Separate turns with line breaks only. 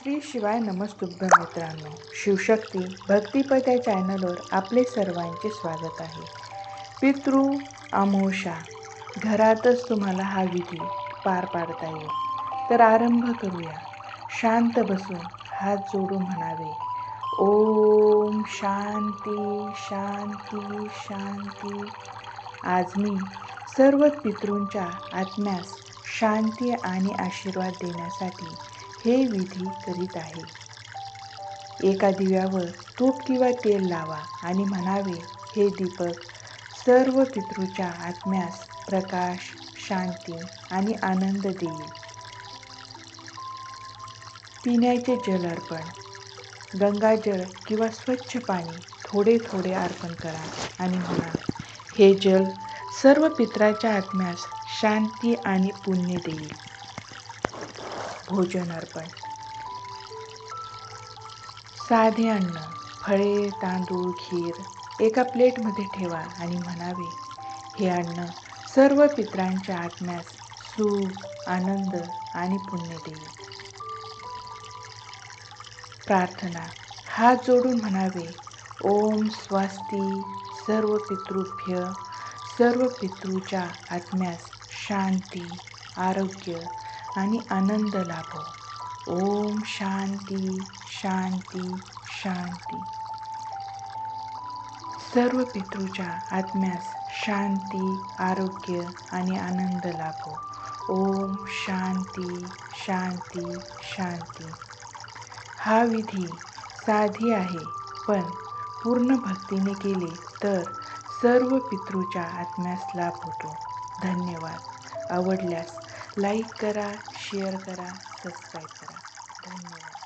श्री शिवाय नमस्तुभ्यं मित्रांनो. शिवशक्ती भक्तिपद या चॅनलवर आपले सर्वांचे स्वागत आहे. पितृ अमावस्या घरातच तुम्हाला हा विधी पार पाडता येईल. तर आरंभ करूया. शांत बसून हात जोडून म्हणावे, ओम शांती शांती शांती. आज मी सर्व पितृंच्या आत्म्यास शांती आणि आशीर्वाद देण्यासाठी हे विधी करीत आहे. एका दिव्यावर तूप किंवा तेल लावा आणि म्हणावे, हे दीपक सर्व पितृच्या आत्म्यास प्रकाश, शांती आणि आनंद देईल. पिण्याचे जल अर्पण. गंगाजल किंवा स्वच्छ पाणी थोडे थोडे अर्पण करा आणि म्हणा, हे जल सर्व पितराच्या आत्म्यास शांती आणि पुण्य देईल. भोजन अर्पण. साधे अन्न, फळे, तांदूळ, खीर एका प्लेटमध्ये ठेवा आणि म्हणावे, हे अन्न सर्व पितरांच्या आत्म्यास सुख, आनंद आणि पुण्य देईल. प्रार्थना. हात जोडून म्हणावे, ओम स्वस्ती सर्व पितृभ्य. सर्व पितृच्या आत्म्यास शांती, आरोग्य आणि आनंद लाभो. ओम शांती शांती शांती. सर्व पितृच्या आत्म्यास शांती, आरोग्य आणि आनंद लाभो. ओम शांती शांती शांती. हा विधी साधी आहे, पण पूर्ण भक्तीने केले तर सर्व पितृच्या आत्म्यास लाभ होतो. धन्यवाद. आवडल्यास लाईक करा, शेअर करा, सबस्क्राईब करा. धन्यवाद.